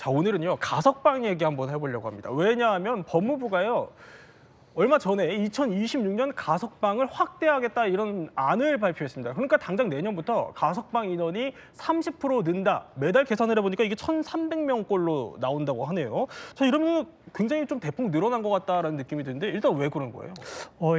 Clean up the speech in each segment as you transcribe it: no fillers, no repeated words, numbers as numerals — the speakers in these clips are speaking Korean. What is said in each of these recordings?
자, 오늘은요, 가석방 얘기 한번 해보려고 합니다. 왜냐하면 법무부가요, 얼마 전에 2026년 가석방을 확대하겠다 이런 안을 발표했습니다. 그러니까 당장 내년부터 가석방 인원이 30% 는다. 매달 계산을 해보니까 이게 1,300명꼴로 나온다고 하네요. 자, 이러면 굉장히 좀 대폭 늘어난 것 같다라는 느낌이 드는데 일단 왜 그런 거예요?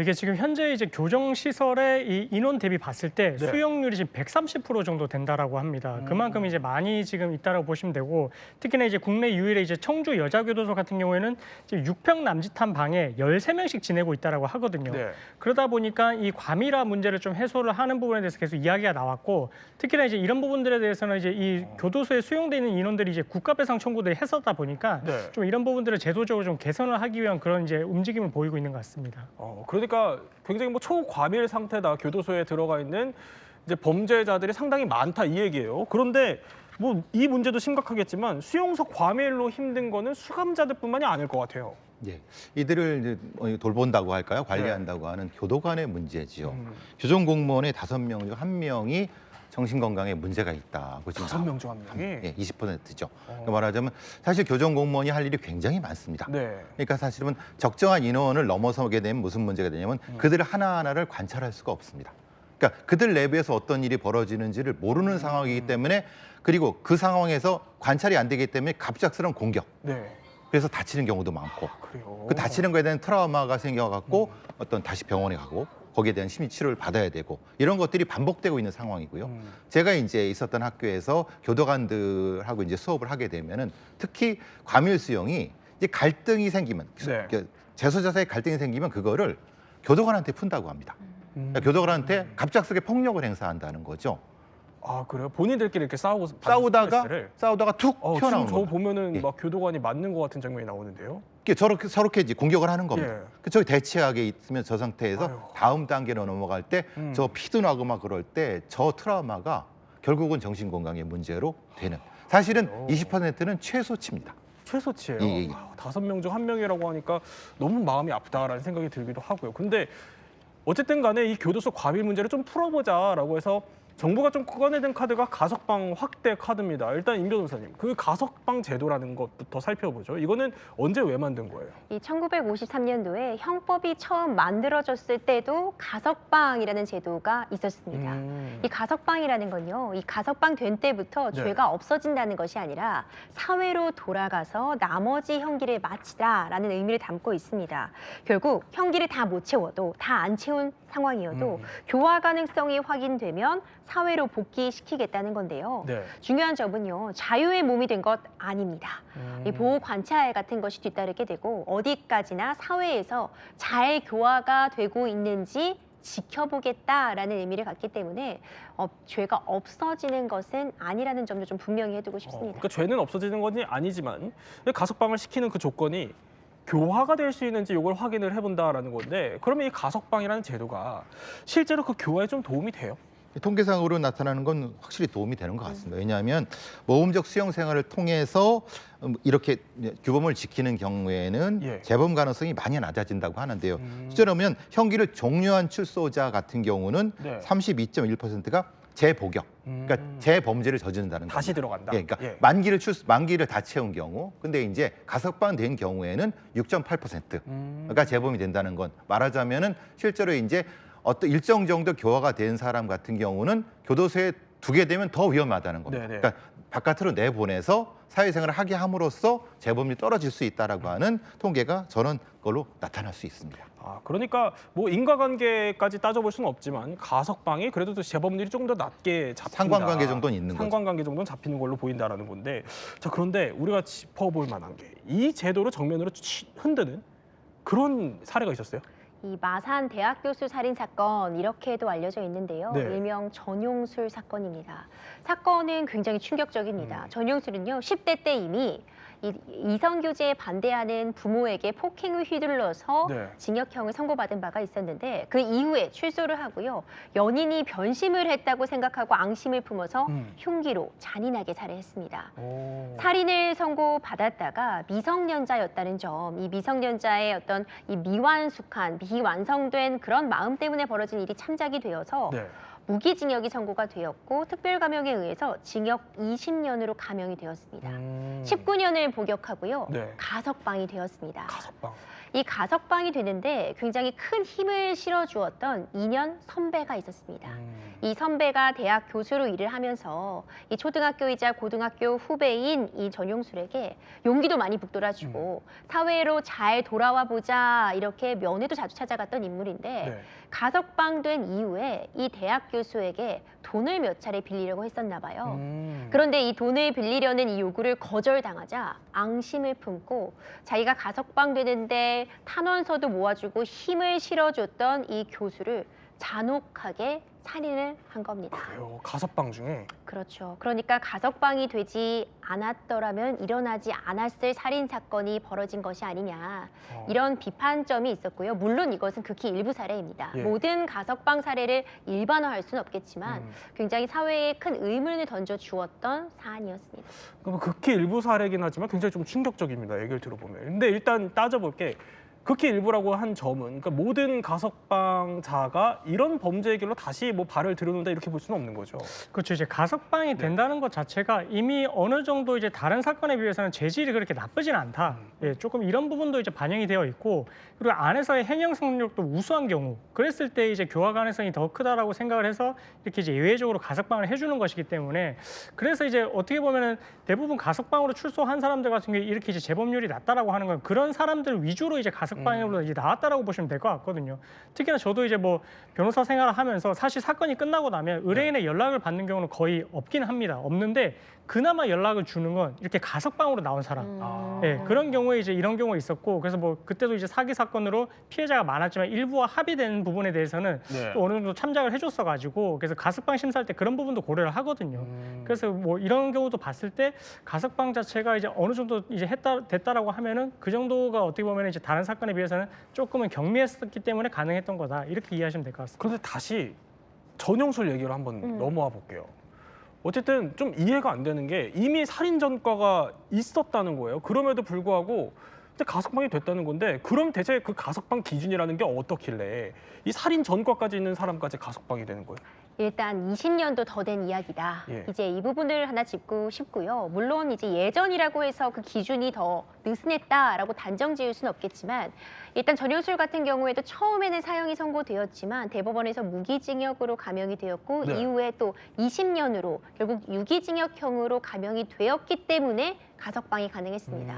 이게 지금 현재 이제 교정 시설의 이 인원 대비 봤을 때 네. 수용률이 지금 130% 정도 된다라고 합니다. 그만큼 이제 많이 지금 있다라고 보시면 되고, 특히나 이제 국내 유일의 이제 청주 여자교도소 같은 경우에는 지금 6평 남짓한 방에 13명씩 지내고 있다라고 하거든요. 네. 그러다 보니까 이 과밀화 문제를 좀 해소를 하는 부분에 대해서 계속 이야기가 나왔고, 특히나 이제 이런 부분들에 대해서는 이제 이 교도소에 수용돼 있는 인원들이 이제 국가배상 청구들이 했었다 보니까 네. 좀 이런 부분들을 제도적으로 좀 개선을 하기 위한 그런 이제 움직임을 보이고 있는 것 같습니다. 그러니까 굉장히 뭐 초과밀 상태다. 교도소에 들어가 있는 이제 범죄자들이 상당히 많다 이 얘기예요. 그런데 뭐 이 문제도 심각하겠지만 수용소 과밀로 힘든 거는 수감자들뿐만이 아닐 것 같아요. 예, 이들을 이제 돌본다고 할까요? 관리한다고 하는 교도관의 문제지요. 음. 교정 공무원의 5명 중 1명이 정신건강에 문제가 있다고 지금 5명 중 1명이? 예, 20%죠. 그러니까 말하자면 사실 교정 공무원이 할 일이 굉장히 많습니다. 네. 그러니까 사실은 적정한 인원을 넘어서게 되면 무슨 문제가 되냐면 그들 하나하나를 관찰할 수가 없습니다. 그러니까 그들 내부에서 어떤 일이 벌어지는지를 모르는 상황이기 때문에, 그리고 그 상황에서 관찰이 안 되기 때문에 갑작스러운 공격. 네. 그래서 다치는 경우도 많고, 그래요. 그 다치는 거에 대한 트라우마가 생겨갖고 어떤 다시 병원에 가고 거기에 대한 심리 치료를 받아야 되고 이런 것들이 반복되고 있는 상황이고요. 제가 이제 있었던 학교에서 교도관들하고 이제 수업을 하게 되면은 특히 과밀 수용이 이제 갈등이 생기면, 네. 재소자 사이에 갈등이 생기면 그거를 교도관한테 푼다고 합니다. 그러니까 교도관한테 갑작스럽게 폭력을 행사한다는 거죠. 아, 그래요? 본인들끼리 이렇게 싸우다가 툭 지금 튀어나오는 저 거예요. 보면은 예. 막 교도관이 맞는 것 같은 장면이 나오는데요. 저렇게 이제 공격을 하는 겁니다. 예. 저기 대치하게 있으면 저 상태에서 아유. 다음 단계로 넘어갈 때 저 피도 나고 막 그럴 때 저 트라우마가 결국은 정신건강의 문제로 되는. 사실은 그래요? 20%는 최소치입니다. 최소치예요. 예, 예. 5명 중 1명이라고 하니까 너무 마음이 아프다라는 생각이 들기도 하고요. 근데 어쨌든 간에 이 교도소 과밀 문제를 좀 풀어보자라고 해서 정부가 좀 꺼내든 카드가 가석방 확대 카드입니다. 일단 임 변호사님, 그 가석방 제도라는 것부터 살펴보죠. 이거는 언제 왜 만든 거예요? 이 1953년도에 형법이 처음 만들어졌을 때도 가석방이라는 제도가 있었습니다. 이 가석방이라는 건요, 이 가석방 된 때부터 네. 죄가 없어진다는 것이 아니라 사회로 돌아가서 나머지 형기를 마치다라는 의미를 담고 있습니다. 결국 형기를 다 못 채워도, 다 안 채운 상황이어도 교화 가능성이 확인되면 사회로 복귀시키겠다는 건데요. 네. 중요한 점은요, 자유의 몸이 된 것 아닙니다. 이 보호 관찰 같은 것이 뒤따르게 되고, 어디까지나 사회에서 잘 교화가 되고 있는지 지켜보겠다라는 의미를 갖기 때문에 죄가 없어지는 것은 아니라는 점도 좀 분명히 해두고 싶습니다. 그러니까 죄는 없어지는 건 아니지만 가석방을 시키는 그 조건이 교화가 될 수 있는지 이걸 확인을 해본다라는 건데, 그러면 이 가석방이라는 제도가 실제로 그 교화에 좀 도움이 돼요? 통계상으로 나타나는 건 확실히 도움이 되는 것 같습니다. 왜냐하면 모험적 수용 생활을 통해서 이렇게 규범을 지키는 경우에는 예. 재범 가능성이 많이 낮아진다고 하는데요. 실제로 보면 형기를 종료한 출소자 같은 경우는 네. 32.1%가 재복역, 그러니까 재범죄를 저지른다는 다시 겁니다. 들어간다. 예, 그러니까 예. 만기를 다 채운 경우, 근데 이제 가석방 된 경우에는 6.8%가 재범이 된다는 건, 말하자면은 실제로 이제 어떤 일정 정도 교화가 된 사람 같은 경우는 교도소에 두게 되면 더 위험하다는 겁니다. 네네. 그러니까 바깥으로 내보내서 사회생활을 하게 함으로써 재범률이 떨어질 수 있다라고 하는 통계가 저는 그걸로 나타날 수 있습니다. 그러니까 뭐 인과관계까지 따져볼 수는 없지만 가석방이 그래도 재범률이 조금 더 낮게 잡힌다. 상관관계 정도는 있는 거죠. 상관관계 정도는 잡히는 걸로 보인다라는 건데, 자, 그런데 우리가 짚어볼 만한 게 이 제도를 정면으로 흔드는 그런 사례가 있었어요. 이 마산 대학 교수 살인 사건, 이렇게도 알려져 있는데요. 네. 일명 전용술 사건입니다. 사건은 굉장히 충격적입니다. 전용술은요, 10대 때 이미 이성교제에 반대하는 부모에게 폭행을 휘둘러서 네. 징역형을 선고받은 바가 있었는데, 그 이후에 출소를 하고요, 연인이 변심을 했다고 생각하고 앙심을 품어서 흉기로 잔인하게 살해했습니다. 살인을 선고받았다가 미성년자였다는 점, 이 미성년자의 어떤 이 미완숙한, 비완성된 그런 마음 때문에 벌어진 일이 참작이 되어서 네. 무기징역이 선고가 되었고 특별감형에 의해서 징역 20년으로 감형이 되었습니다. 19년을 복역하고요. 네. 가석방이 되었습니다. 가석방. 이 가석방이 되는데 굉장히 큰 힘을 실어주었던 2년 선배가 있었습니다. 이 선배가 대학 교수로 일을 하면서 이 초등학교이자 고등학교 후배인 이 전용술에게 용기도 많이 북돋아주고 사회로 잘 돌아와 보자 이렇게 면회도 자주 찾아갔던 인물인데 네. 가석방된 이후에 이 대학 교수에게 돈을 몇 차례 빌리려고 했었나 봐요. 음. 그런데 이 돈을 빌리려는 이 요구를 거절당하자 앙심을 품고 자기가 가석방되는데 탄원서도 모아주고 힘을 실어줬던 이 교수를 잔혹하게 살인을 한 겁니다. 그래요. 가석방 중에. 그렇죠. 그러니까 가석방이 되지 않았더라면 일어나지 않았을 살인 사건이 벌어진 것이 아니냐. 이런 비판점이 있었고요. 물론 이것은 극히 일부 사례입니다. 예. 모든 가석방 사례를 일반화할 수는 없겠지만 굉장히 사회에 큰 의문을 던져 주었던 사안이었습니다. 그럼 극히 일부 사례긴 하지만 굉장히 좀 충격적입니다. 얘기를 들어보면. 근데 일단 따져볼게. 극히 일부라고 한 점은 그러니까 모든 가석방자가 이런 범죄의 길로 다시 뭐 발을 들여놓는다 이렇게 볼 수는 없는 거죠. 그렇죠. 이제 가석방이 된다는 것 자체가 이미 어느 정도 이제 다른 사건에 비해서는 재질이 그렇게 나쁘진 않다. 예, 조금 이런 부분도 이제 반영이 되어 있고 그리고 안에서의 행형 성력도 우수한 경우 그랬을 때 이제 교화 가능성이 더 크다라고 생각을 해서 이렇게 이제 예외적으로 가석방을 해주는 것이기 때문에 그래서 이제 어떻게 보면은 대부분 가석방으로 출소한 사람들 같은 경우에 이렇게 이제 재범률이 낮다라고 하는 건 그런 사람들 위주로 이제 가석방으로 이제 나왔다라고 보시면 될 것 같거든요. 특히나 저도 이제 뭐 변호사 생활을 하면서 사실 사건이 끝나고 나면 의뢰인의 연락을 받는 경우는 거의 없긴 합니다. 없는데 그나마 연락을 주는 건 이렇게 가석방으로 나온 사람. 예, 그런 경우에 이제 이런 경우가 있었고 그래서 뭐 그때도 이제 사기 사건으로 피해자가 많았지만 일부와 합의된 부분에 대해서는 네. 또 어느 정도 참작을 해줬어 가지고 그래서 가석방 심사할 때 그런 부분도 고려를 하거든요. 그래서 뭐 이런 경우도 봤을 때 가석방 자체가 이제 어느 정도 이제 됐다라고 하면은 그 정도가 어떻게 보면 이제 다른 사건에 비해서는 조금은 경미했었기 때문에 가능했던 거다 이렇게 이해하시면 될 것 같습니다. 그런데 다시 전용술 얘기로 한번 넘어와 볼게요. 어쨌든 좀 이해가 안 되는 게 이미 살인 전과가 있었다는 거예요. 그럼에도 불구하고 이제 가석방이 됐다는 건데 그럼 대체 그 가석방 기준이라는 게 어떻길래 이 살인 전과까지 있는 사람까지 가석방이 되는 거예요? 일단 20년도 더 된 이야기다. 예. 이제 이 부분을 하나 짚고 싶고요. 물론 이제 예전이라고 해서 그 기준이 더 느슨했다라고 단정 지을 수는 없겠지만 일단 전용술 같은 경우에도 처음에는 사형이 선고되었지만 대법원에서 무기징역으로 감형이 되었고 네. 이후에 또 20년으로 결국 유기징역형으로 감형이 되었기 때문에 가석방이 가능했습니다.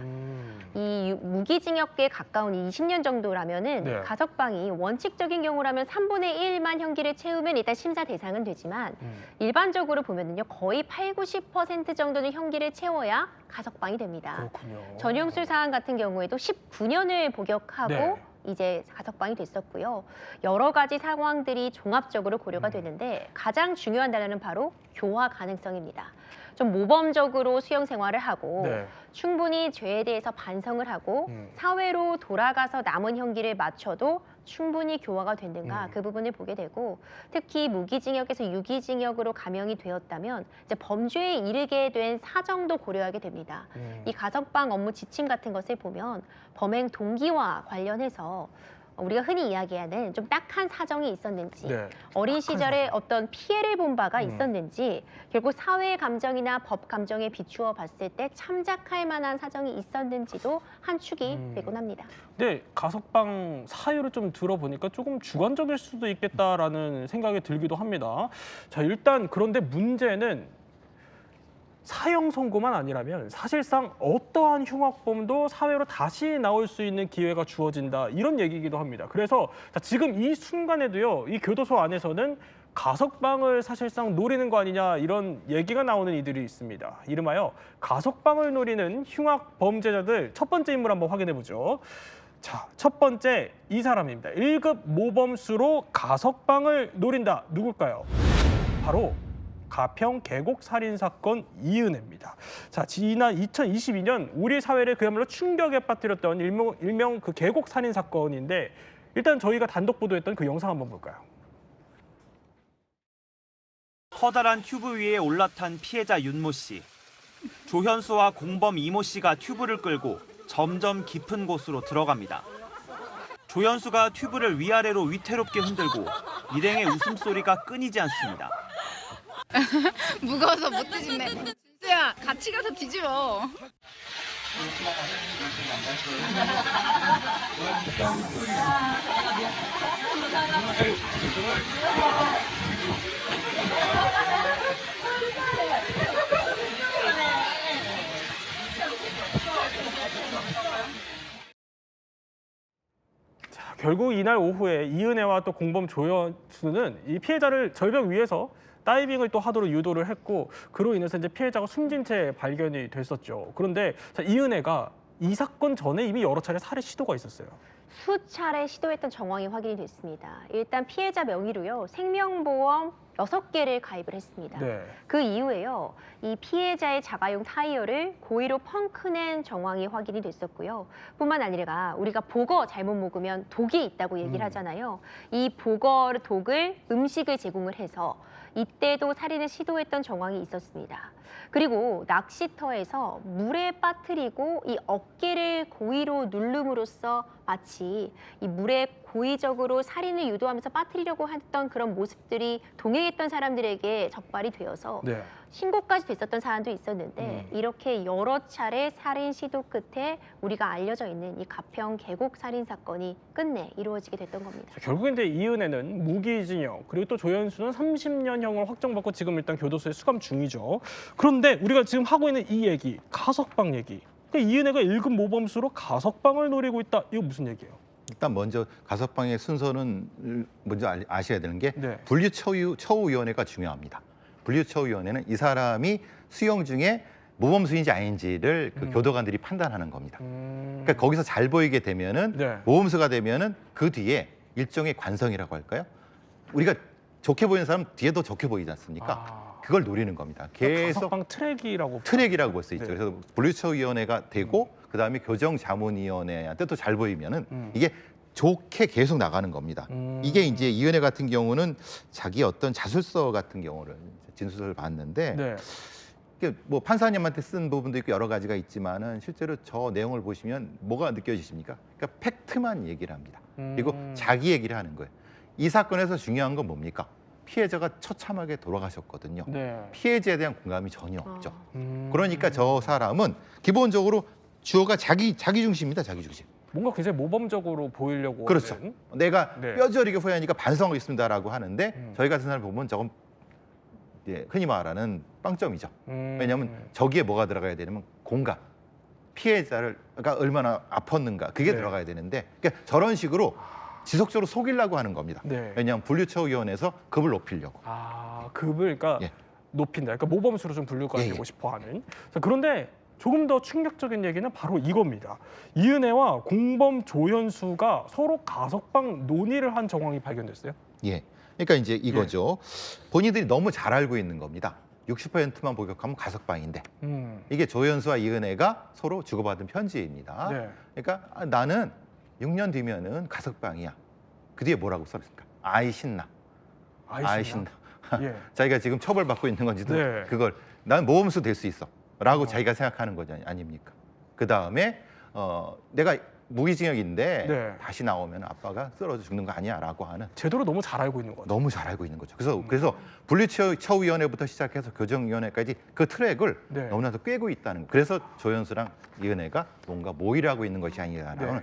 이 무기징역에 가까운 20년 정도라면은 네. 가석방이 원칙적인 경우라면 3분의 1만 형기를 채우면 일단 심사 대상은 되지만 일반적으로 보면은요 거의 80~90% 정도는 형기를 채워야 가석방이 됩니다. 그렇군요. 전용술 사안 같은 경우에도 19년을 복역하고 네. 이제 가석방이 됐었고요. 여러 가지 상황들이 종합적으로 고려가 되는데 가장 중요한 단어는 바로 교화 가능성입니다. 좀 모범적으로 수용 생활을 하고 네. 충분히 죄에 대해서 반성을 하고 사회로 돌아가서 남은 형기를 마쳐도 충분히 교화가 됐는가 그 부분을 보게 되고 특히 무기징역에서 유기징역으로 감형이 되었다면 이제 범죄에 이르게 된 사정도 고려하게 됩니다. 이 가석방 업무 지침 같은 것을 보면 범행 동기와 관련해서 우리가 흔히 이야기하는 좀 딱한 사정이 있었는지 네. 어린 딱한 시절에 사정. 어떤 피해를 본 바가 있었는지 결국 사회 감정이나 법 감정에 비추어 봤을 때 참작할 만한 사정이 있었는지도 한 축이 되곤 합니다. 근데 가석방 사유를 좀 들어보니까 조금 주관적일 수도 있겠다라는 생각이 들기도 합니다. 자, 일단 그런데 문제는 사형 선고만 아니라면 사실상 어떠한 흉악범도 사회로 다시 나올 수 있는 기회가 주어진다 이런 얘기이기도 합니다. 그래서 자, 지금 이 순간에도요, 이 교도소 안에서는 가석방을 사실상 노리는 거 아니냐 이런 얘기가 나오는 이들이 있습니다. 이름하여 가석방을 노리는 흉악 범죄자들 첫 번째 인물 한번 확인해 보죠. 자, 첫 번째 이 사람입니다. 1급 모범수로 가석방을 노린다. 누굴까요? 바로 가평 계곡 살인 사건 이은혜입니다. 자, 지난 2022년 우리 사회를 그야말로 충격에 빠뜨렸던 일명 그 계곡 살인 사건인데 일단 저희가 단독 보도했던 그 영상 한번 볼까요? 커다란 튜브 위에 올라탄 피해자 윤모 씨. 조현수와 공범 이모 씨가 튜브를 끌고 점점 깊은 곳으로 들어갑니다. 조현수가 튜브를 위아래로 위태롭게 흔들고 일행의 웃음소리가 끊이지 않습니다. 무거워서 못 뒤집네. 준수야, 같이 가서 뒤집어. 결국 이날 오후에 이은혜와 또 공범 조연수는 이 피해자를 절벽 위에서 다이빙을 또 하도록 유도를 했고 그로 인해서 이제 피해자가 숨진 채 발견이 됐었죠. 그런데 자, 이은혜가 이 사건 전에 이미 여러 차례 살해 시도가 있었어요. 수차례 시도했던 정황이 확인이 됐습니다. 일단 피해자 명의로요. 생명보험 6개를 가입을 했습니다. 네. 그 이후에요. 이 피해자의 자가용 타이어를 고의로 펑크낸 정황이 확인이 됐었고요. 뿐만 아니라 우리가 보거 잘못 먹으면 독이 있다고 얘기를 하잖아요. 이 보거 독을 음식을 제공을 해서 이때도 살인을 시도했던 정황이 있었습니다. 그리고 낚시터에서 물에 빠뜨리고 이 어깨를 고의로 누름으로써 마치 이 물에 고의적으로 살인을 유도하면서 빠뜨리려고 했던 그런 모습들이 동행했던 사람들에게 적발이 되어서 네. 신고까지 됐었던 사안도 있었는데 이렇게 여러 차례 살인 시도 끝에 우리가 알려져 있는 이 가평 계곡 살인 사건이 끝내 이루어지게 됐던 겁니다. 자, 결국엔 이제 이은혜는 무기징역 그리고 또 조연수는 30년형을 확정받고 지금 일단 교도소에 수감 중이죠. 그런데 우리가 지금 하고 있는 이 얘기, 가석방 얘기. 그러니까 이은혜가 1급 모범수로 가석방을 노리고 있다. 이거 무슨 얘기예요? 일단 먼저 가석방의 순서는 먼저 아셔야 되는 게 네. 분류처우위원회가 중요합니다. 분류처우위원회는 이 사람이 수용 중에 모범수인지 아닌지를 그 교도관들이 판단하는 겁니다. 그러니까 거기서 잘 보이게 되면은 네. 모범수가 되면은 그 뒤에 일종의 관성이라고 할까요? 우리가 좋게 보이는 사람 뒤에 더 좋게 보이지 않습니까? 그걸 노리는 겁니다. 계속 가석방 트랙이라고 트랙이라고 볼 수 있죠. 네. 그래서 분류처위원회가 되고 그다음에 교정자문위원회한테 또 잘 보이면은 이게 좋게 계속 나가는 겁니다. 이게 이제 이은혜 같은 경우는 자기 어떤 자술서 같은 경우를 진술서를 봤는데 네. 이게 뭐 판사님한테 쓴 부분도 있고 여러 가지가 있지만은 실제로 저 내용을 보시면 뭐가 느껴지십니까? 그러니까 팩트만 얘기를 합니다. 그리고 자기 얘기를 하는 거예요. 이 사건에서 중요한 건 뭡니까? 피해자가 처참하게 돌아가셨거든요. 네. 피해자에 대한 공감이 전혀 없죠. 음. 그러니까 저 사람은 기본적으로 주어가 자기 중심입니다. 자기 중심. 뭔가 굉장히 모범적으로 보이려고 그렇죠. 하는. 내가 네. 뼈저리게 후회하니까 반성하고 있습니다라고 하는데 저희 같은 사람 보면 저건 흔히 말하는 빵점이죠. 왜냐하면 저기에 뭐가 들어가야 되냐면 공감. 피해자가 얼마나 아팠는가 그게 네. 들어가야 되는데 그러니까 저런 식으로 지속적으로 속이려고 하는 겁니다. 네. 왜냐하면 분류처위원회에서 급을 높이려고. 아, 급을 그러니까 예. 높인다. 그러니까 모범수로 좀 분류가 예, 되고 예. 싶어하는. 자, 그런데 조금 더 충격적인 얘기는 바로 이겁니다. 이은혜와 공범 조연수가 서로 가석방 논의를 한 정황이 발견됐어요. 예. 그러니까 이제 이거죠. 본인들이 너무 잘 알고 있는 겁니다. 60%만 복역하면 가석방인데 이게 조연수와 이은혜가 서로 주고받은 편지입니다. 네. 그러니까 나는 6년 뒤면은 가석방이야. 그 뒤에 뭐라고 써있을까? 아이 신나. 아이 신나. 예. 자기가 지금 처벌받고 있는 건지도 네. 그걸 난 모범수 될 수 있어. 라고 자기가 생각하는 거지 아닙니까? 그 다음에 내가 무기징역인데 네. 다시 나오면 아빠가 쓰러져 죽는 거 아니야? 라고 하는 제도를 너무 잘 알고 있는 거죠. 너무 잘 알고 있는 거죠. 그래서 분류처위원회부터 시작해서 교정위원회까지 그 트랙을 네. 너무나도 꿰고 있다는 거. 그래서 조연수랑 이은혜가 뭔가 모의를 하고 있는 것이 아니라는 네.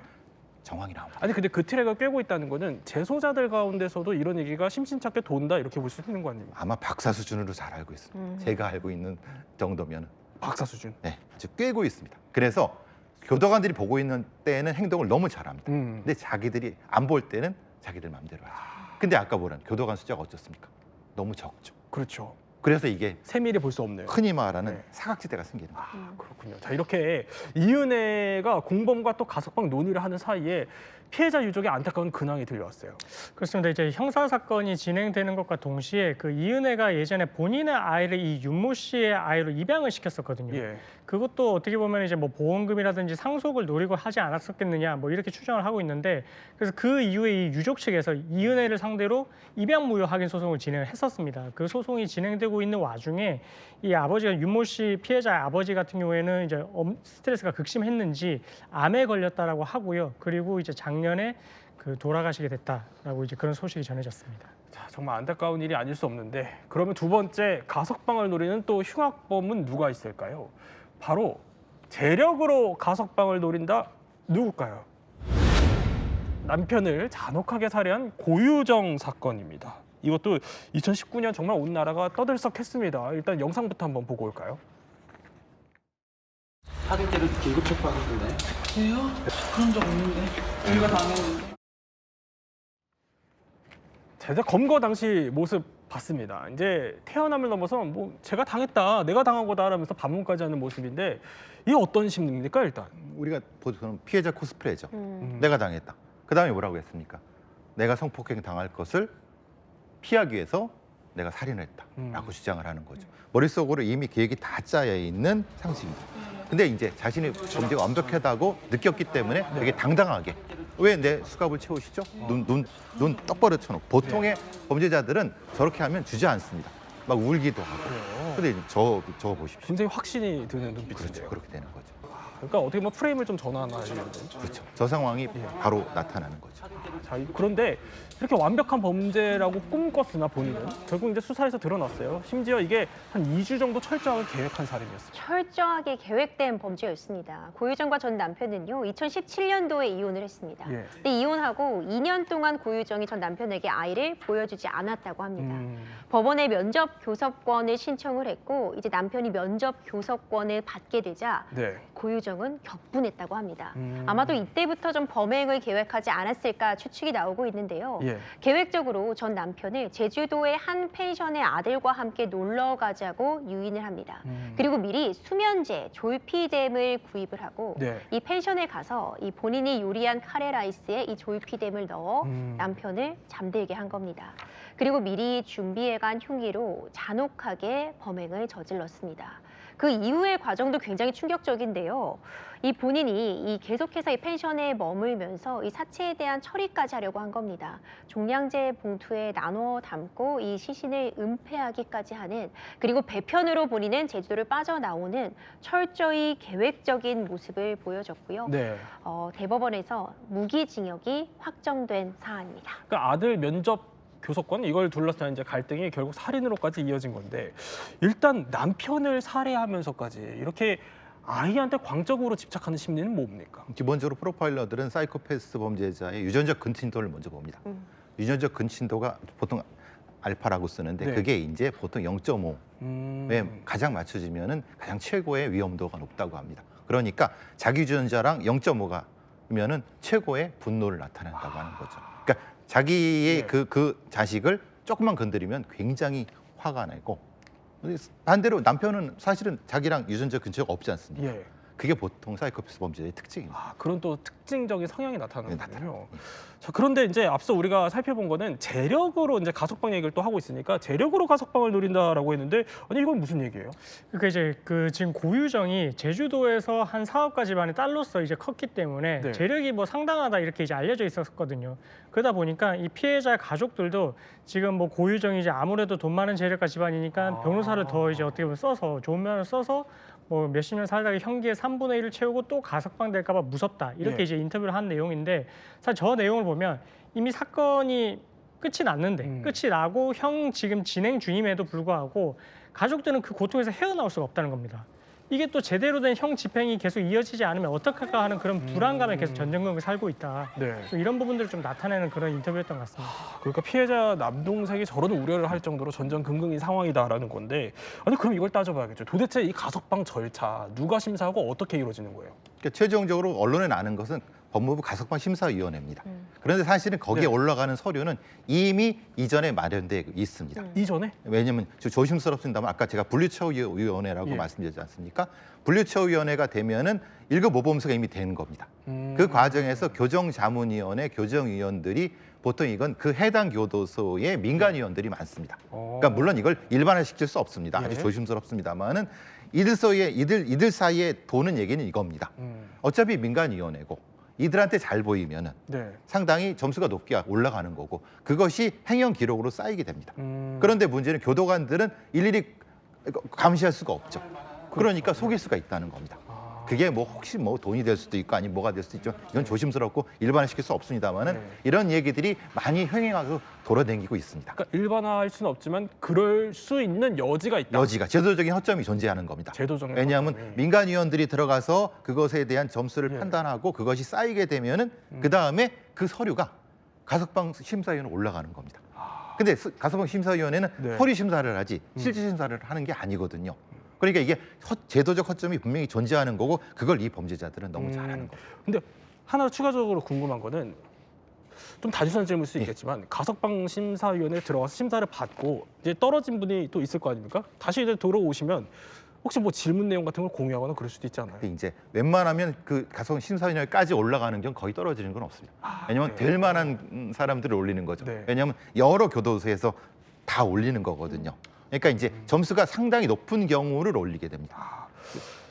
정황이 나옵니다. 아니 근데 그 트랙을 꿰고 있다는 거는 재소자들 가운데서도 이런 얘기가 심심찮게 돈다 이렇게 볼 수 있는 거 아닙니까? 아마 박사 수준으로 잘 알고 있습니다. 제가 알고 있는 정도면 박사 수준. 네, 아주 꿰고 있습니다. 그래서 교도관들이 보고 있는 때는 행동을 너무 잘합니다. 근데 자기들이 안 볼 때는 자기들 마음대로 하죠. 근데 아까 보란 교도관 숫자가 어떻습니까? 너무 적죠. 그렇죠. 그래서 이게 세밀히 볼 수 없네요. 흔히 말하는 네. 사각지대가 생기는 거예요. 아, 그렇군요. 자, 이렇게 이은혜가 공범과 또 가석방 논의를 하는 사이에 피해자 유족의 안타까운 근황이 들려왔어요. 그렇습니다. 이제 형사 사건이 진행되는 것과 동시에 그 이은혜가 예전에 본인의 아이를 이 윤모 씨의 아이로 입양을 시켰었거든요. 예. 그것도 어떻게 보면 이제 뭐 보험금이라든지 상속을 노리고 하지 않았었겠느냐 뭐 이렇게 추정을 하고 있는데 그래서 그 이후에 이 유족 측에서 이은혜를 상대로 입양 무효 확인 소송을 진행을 했었습니다. 그 소송이 진행되고 있는 와중에 이 아버지가 윤모 씨 피해자의 아버지 같은 경우에는 이제 스트레스가 극심했는지 암에 걸렸다라고 하고요. 그리고 이제 작년에 그 돌아가시게 됐다라고 이제 그런 소식이 전해졌습니다. 자, 정말 안타까운 일이 아닐 수 없는데 그러면 두 번째 가석방을 노리는 또 흉악범은 누가 있을까요? 바로 재력으로 가석방을 노린다. 누굴까요? 남편을 잔혹하게 살해한 고유정 사건입니다. 이것도 2019년 정말 온 나라가 떠들썩했습니다. 일단 영상부터 한번 보고 올까요? 살인 때를 긴급 체포하겠던데. 왜요? 그런 적 없는데. 우리가 당했는데. 제가 검거 당시 모습 봤습니다. 이제 태어남을 넘어서 뭐 제가 당했다, 내가 당한 거다 라면서 반문까지 하는 모습인데 이게 어떤 심리입니까 일단? 우리가 보통 피해자 코스프레죠. 내가 당했다. 그다음에 뭐라고 했습니까? 내가 성폭행 당할 것을 피하기 위해서 내가 살인을 했다라고 주장을 하는 거죠. 머릿속으로 이미 계획이 다 짜여 있는 상식입니다. 근데 이제 자신의 범죄가 완벽하다고 느꼈기 때문에 되게 당당하게 왜 내 수갑을 채우시죠? 눈 똑바로 쳐놓고 보통의 범죄자들은 저렇게 하면 주저앉습니다. 막 울기도 하고. 근데 저 보십시오. 굉장히 확신이 드는 그렇죠. 눈빛인데요. 그렇게 되는 거죠. 그러니까 어떻게 보면 프레임을 좀 전환하시는데. 그렇죠. 저 상황이 바로 나타나는 거죠. 자, 그런데 이렇게 완벽한 범죄라고 꿈꿨으나 본인은 결국 이제 수사에서 드러났어요. 심지어 이게 한 2주 정도 철저하게 계획한 살인이었습니다. 철저하게 계획된 범죄였습니다. 고유정과 전 남편은요, 2017년도에 이혼을 했습니다. 예. 근데 이혼하고 2년 동안 고유정이 전 남편에게 아이를 보여주지 않았다고 합니다. 법원에 면접 교섭권을 신청을 했고 이제 남편이 면접 교섭권을 받게 되자 네. 고유정은 격분했다고 합니다. 아마도 이때부터 좀 범행을 계획하지 않았을까 추측이 나오고 있는데요. 예. 계획적으로 전 남편을 제주도의 한 펜션의 아들과 함께 놀러 가자고 유인을 합니다. 그리고 미리 수면제, 졸피뎀을 구입을 하고 네. 이 펜션에 가서 이 본인이 요리한 카레 라이스에 이 졸피뎀을 넣어 남편을 잠들게 한 겁니다. 그리고 미리 준비해간 흉기로 잔혹하게 범행을 저질렀습니다. 그 이후의 과정도 굉장히 충격적인데요. 이 본인이 계속해서 이 펜션에 머물면서 이 사체에 대한 처리까지 하려고 한 겁니다. 종량제 봉투에 나눠 담고 이 시신을 은폐하기까지 하는, 그리고 배편으로 본인은 제주도를 빠져나오는 철저히 계획적인 모습을 보여줬고요. 네. 대법원에서 무기징역이 확정된 사안입니다. 그러니까 아들 면접 교섭권 이걸 둘러싼 이제 갈등이 결국 살인으로까지 이어진 건데 일단 남편을 살해하면서까지 이렇게 아이한테 광적으로 집착하는 심리는 뭡니까? 기본적으로 프로파일러들은 사이코패스 범죄자의 유전적 근친도를 먼저 봅니다. 유전적 근친도가 보통 알파라고 쓰는데 네. 그게 이제 보통 0.5에 가장 맞춰지면은 가장 최고의 위험도가 높다고 합니다. 그러니까 자기 유전자랑 0.5가면은 최고의 분노를 나타낸다고 하는 거죠. 그러니까 자기의 네. 그 자식을 조금만 건드리면 굉장히 화가 나고 반대로 남편은 사실은 자기랑 유전자 근처가 없지 않습니까? 예. 그게 보통 사이코패스 범죄의 특징입니다. 아, 그런 또 특징적인 성향이 나타나는군요. 네, 나타나요. 자, 그런데 이제 앞서 우리가 살펴본 거는 재력으로 이제 가석방 얘기를 또 하고 있으니까 재력으로 가석방을 노린다라고 했는데 아니 이건 무슨 얘기예요? 그러니까 이제 지금 고유정이 제주도에서 한 사업가 집안의 딸로서 이제 컸기 때문에 네. 재력이 뭐 상당하다 이렇게 이제 알려져 있었거든요. 그러다 보니까 이 피해자 가족들도 지금 뭐 고유정이 이제 아무래도 돈 많은 재력가 집안이니까 변호사를 더 이제 어떻게 보면 써서 좋은 면을 써서 뭐 몇십 년 살다가 형기의 3분의 1을 채우고 또 가석방 될까 봐 무섭다. 이렇게 예. 이제 인터뷰를 한 내용인데 사실 저 내용을 보면 이미 사건이 끝이 났는데 끝이 나고 형 지금 진행 중임에도 불구하고 가족들은 그 고통에서 헤어나올 수가 없다는 겁니다. 이게 또 제대로 된 형 집행이 계속 이어지지 않으면 어떡할까 하는 그런 불안감에 계속 전전긍긍 살고 있다. 네. 또 이런 부분들을 좀 나타내는 그런 인터뷰였던 것 같습니다. 그러니까 피해자 남동생이 저런 우려를 할 정도로 전전긍긍인 상황이다라는 건데 아니 그럼 이걸 따져봐야겠죠. 도대체 이 가석방 절차 누가 심사하고 어떻게 이루어지는 거예요? 그러니까 최종적으로 언론에 나는 것은 법무부 가석방 심사위원회입니다. 그런데 사실은 거기에 네. 올라가는 서류는 이미 이전에 마련돼 있습니다. 이전에? 왜냐하면 조심스럽습니다만 아까 제가 분류처위원회라고 예. 말씀드렸지 않습니까? 분류처위원회가 되면은 1급 모범수가 이미 되는 겁니다. 그 과정에서 교정자문위원회 교정위원들이 보통 이건 그 해당 교도소의 민간위원들이 많습니다. 그러니까 물론 이걸 일반화시킬 수 없습니다. 아주 예. 조심스럽습니다만은 이들 사이에 도는 얘기는 이겁니다. 어차피 민간위원회고 이들한테 잘 보이면은 네. 상당히 점수가 높게 올라가는 거고 그것이 행정 기록으로 쌓이게 됩니다. 음. 그런데 문제는 교도관들은 일일이 감시할 수가 없죠. 그러니까 속일 수가 있다는 겁니다. 그게 뭐 혹시 뭐 돈이 될 수도 있고 아니면 뭐가 될 수도 있죠. 이건 조심스럽고 일반화시킬 수 없습니다만은 이런 얘기들이 많이 횡행하고 돌아다니고 있습니다. 그러니까 일반화할 수는 없지만 그럴 수 있는 여지가 있다. 여지가 제도적인 허점이 존재하는 겁니다. 제도적인 왜냐하면 허점이. 민간위원들이 들어가서 그것에 대한 점수를 판단하고 그것이 쌓이게 되면은 그 다음에 그 서류가 가석방 심사위원회 올라가는 겁니다. 근데 가석방 심사위원회는 네. 허위 심사를 하지 실질 심사를 하는 게 아니거든요. 그러니까 이게 제도적 허점이 분명히 존재하는 거고 그걸 이 범죄자들은 너무 잘하는 거예요. 근데 하나 추가적으로 궁금한 거는 좀 단순한 질문일 수 있겠지만 가석방 심사위원회에 들어가서 심사를 받고 이제 떨어진 분이 또 있을 거 아닙니까? 다시 이제 들어오시면 혹시 뭐 질문 내용 같은 걸 공유하거나 그럴 수도 있지 않아요? 근데 이제 웬만하면 그 가석방 심사위원회까지 올라가는 경우 거의 떨어지는 건 없습니다. 왜냐하면 될 만한 사람들을 올리는 거죠. 네. 왜냐하면 여러 교도소에서 다 올리는 거거든요. 그러니까 이제 점수가 상당히 높은 경우를 올리게 됩니다.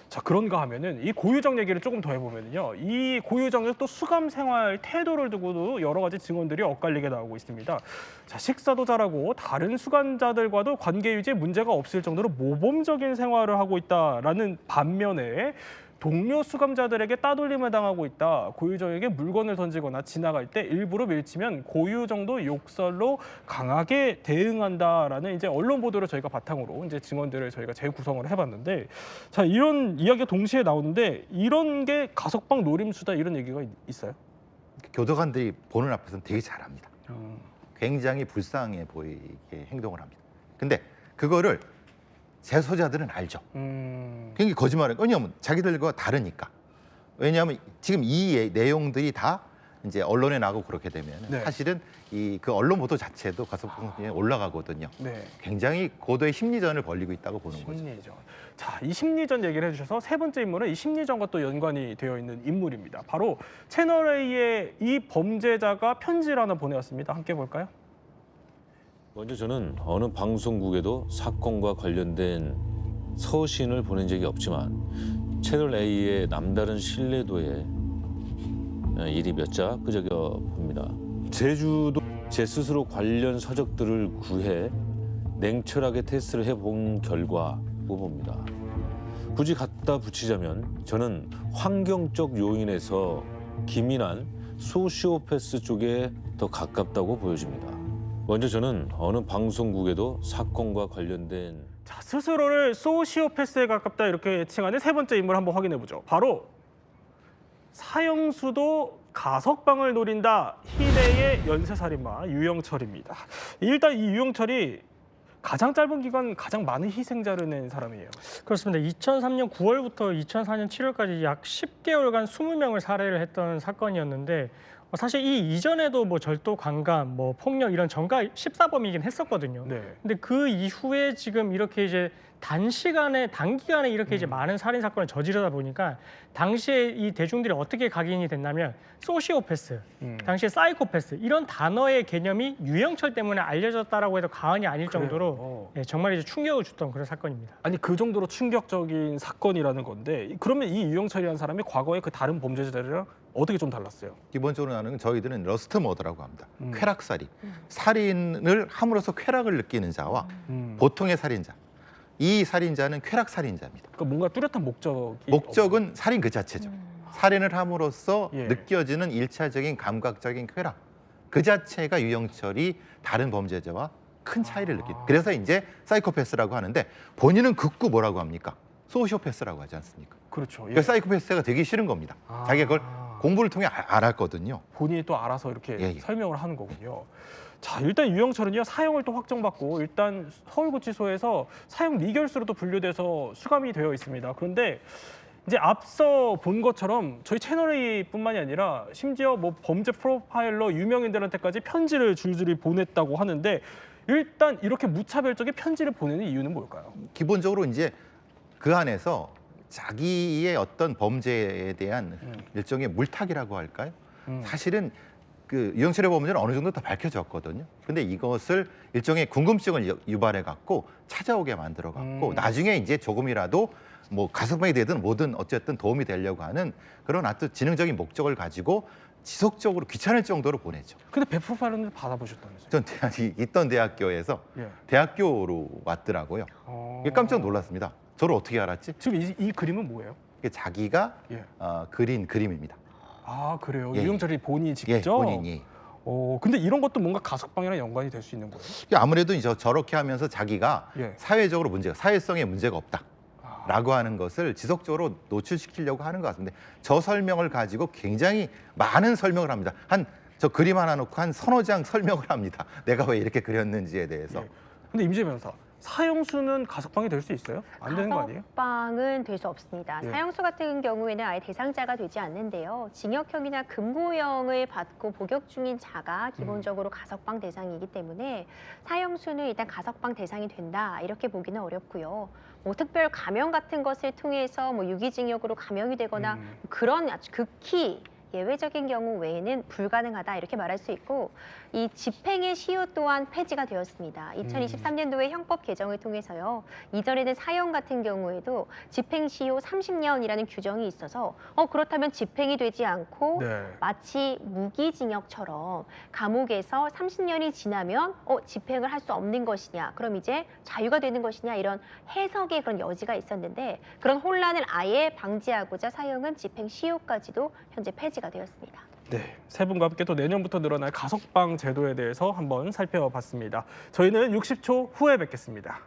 자, 그런가 하면은 이 고유정 얘기를 조금 더 해보면요. 이 고유정의 또 수감 생활 태도를 두고도 여러 가지 증언들이 엇갈리게 나오고 있습니다. 자, 식사도 잘하고 다른 수감자들과도 관계 유지에 문제가 없을 정도로 모범적인 생활을 하고 있다라는 반면에 동료 수감자들에게 따돌림을 당하고 있다. 고유정에게 물건을 던지거나 지나갈 때 일부러 밀치면 고유정도 욕설로 강하게 대응한다라는 이제 언론 보도를 저희가 바탕으로 이제 증언들을 저희가 재구성을 해봤는데, 자, 이런 이야기가 동시에 나오는데 이런 게 가석방 노림수다 이런 얘기가 있어요? 교도관들이 보는 앞에서는 되게 잘합니다. 굉장히 불쌍해 보이게 행동을 합니다. 근데 그거를 재소자들은 알죠. 굉장히 거짓말을. 왜냐하면 자기들과 다르니까. 왜냐하면 지금 이 내용들이 다 이제 언론에 나가고 그렇게 되면 네. 사실은 이 그 언론 보도 자체도 가석방에 올라가거든요. 네. 굉장히 고도의 심리전을 벌이고 있다고 보는 거죠. 심리전. 자, 이 심리전 얘기를 해주셔서 세 번째 인물은 이 심리전과 또 연관이 되어 있는 인물입니다. 바로 채널A의 이 범죄자가 편지를 하나 보내왔습니다. 함께 볼까요? 먼저 저는 어느 방송국에도 사건과 관련된 서신을 보낸 적이 없지만 채널A의 남다른 신뢰도에 일이 몇 자 끄적여 봅니다. 제주도 제 스스로 관련 서적들을 구해 냉철하게 테스트를 해본 결과고 봅니다. 굳이 갖다 붙이자면 저는 환경적 요인에서 기민한 소시오패스 쪽에 더 가깝다고 보여집니다. 먼저 저는 어느 방송국에도 사건과 관련된 자, 스스로를 소시오패스에 가깝다 이렇게 칭하는 세 번째 인물 한번 확인해 보죠. 바로 사형수도 가석방을 노린다. 희대의 연쇄살인마 유영철입니다. 일단 이 유영철이 가장 짧은 기간 가장 많은 희생자를 낸 사람이에요. 그렇습니다. 2003년 9월부터 2004년 7월까지 약 10개월간 20명을 살해를 했던 사건이었는데 사실 이 이전에도 뭐 절도, 강간, 뭐 폭력 이런 전가 14범이긴 했었거든요. 네. 근데 그 이후에 지금 이렇게 이제 단기간에 이렇게 이제 많은 살인 사건을 저지르다 보니까 당시에 이 대중들이 어떻게 각인이 됐냐면 소시오패스, 당시에 사이코패스 이런 단어의 개념이 유영철 때문에 알려졌다라고 해도 과언이 아닐 정도로 예, 정말 이제 충격을 줬던 그런 사건입니다. 아니 그 정도로 충격적인 사건이라는 건데 그러면 이 유영철이라는 사람이 과거에 그 다른 범죄자들이랑 어떻게 좀 달랐어요? 기본적으로 하는 건 저희들은 러스트 머더라고 합니다. 쾌락살인. 살인을 함으로써 쾌락을 느끼는 자와 보통의 살인자. 이 살인자는 쾌락 살인자입니다. 그러니까 뭔가 뚜렷한 목적은 살인 그 자체죠. 살인을 함으로써 예. 느껴지는 일차적인 감각적인 쾌락. 그 자체가 유영철이 다른 범죄자와 큰 차이를 느낀다. 그래서 이제 사이코패스라고 하는데 본인은 극구 뭐라고 합니까? 소시오패스라고 하지 않습니까? 그렇죠. 예. 그러니까 사이코패스가 되기 싫은 겁니다. 자기가 그걸 공부를 통해 알았거든요. 본인이 또 알아서 이렇게 예, 예. 설명을 하는 거군요. 자, 일단 유영철은요 사형을 또 확정받고 일단 서울구치소에서 사형 미결수로 또 분류돼서 수감이 되어 있습니다. 그런데 이제 앞서 본 것처럼 저희 채널A뿐만이 아니라 심지어 뭐 범죄 프로파일러 유명인들한테까지 편지를 줄줄이 보냈다고 하는데 일단 이렇게 무차별적인 편지를 보내는 이유는 뭘까요? 기본적으로 이제 그 안에서 자기의 어떤 범죄에 대한 일종의 물타기라고 할까요? 사실은 그 유영철의 범죄는 어느 정도 다 밝혀졌거든요. 근데 이것을 일종의 궁금증을 유발해 갖고 찾아오게 만들어 갖고 나중에 이제 조금이라도 뭐 가석방이 되든 뭐든 어쨌든 도움이 되려고 하는 그런 아주 지능적인 목적을 가지고 지속적으로 귀찮을 정도로 보내죠. 근데 배프로파일러는 받아보셨다면서요? 전 있던 대학교에서 예. 대학교로 왔더라고요. 깜짝 놀랐습니다. 저를 어떻게 알았지? 지금 이 그림은 뭐예요? 이게 자기가 예. 그린 그림입니다. 아, 그래요. 예, 유영철이 본인이 직접. 예, 본인이. 근데 이런 것도 뭔가 가석방이랑 연관이 될 수 있는 거예요? 이게 아무래도 이제 저렇게 하면서 자기가 예. 사회적으로 사회성에 문제가 없다라고 하는 것을 지속적으로 노출시키려고 하는 것 같은데 저 설명을 가지고 굉장히 많은 설명을 합니다. 저 그림 하나 놓고 한 서너 장 설명을 합니다. 내가 왜 이렇게 그렸는지에 대해서. 예. 근데 임재 변호사, 사형수는 가석방이 될 수 있어요? 안 되는 거 아니에요? 가석방은 될 수 없습니다. 예. 사형수 같은 경우에는 아예 대상자가 되지 않는데요. 징역형이나 금고형을 받고 복역 중인 자가 기본적으로 가석방 대상이기 때문에 사형수는 일단 가석방 대상이 된다 이렇게 보기는 어렵고요. 뭐 특별 감형 같은 것을 통해서 뭐 유기징역으로 감형이 되거나 그런 아주 극히 예외적인 경우 외에는 불가능하다 이렇게 말할 수 있고 이 집행의 시효 또한 폐지가 되었습니다. 2023년도에 형법 개정을 통해서요. 이전에는 사형 같은 경우에도 집행 시효 30년이라는 규정이 있어서 그렇다면 집행이 되지 않고 네. 마치 무기징역처럼 감옥에서 30년이 지나면 집행을 할 수 없는 것이냐 그럼 이제 자유가 되는 것이냐 이런 해석의 그런 여지가 있었는데 그런 혼란을 아예 방지하고자 사형은 집행 시효까지도 현재 폐지가 되었습니다. 네, 세 분과 함께 또 내년부터 늘어날 가석방 제도에 대해서 한번 살펴봤습니다. 저희는 60초 후에 뵙겠습니다.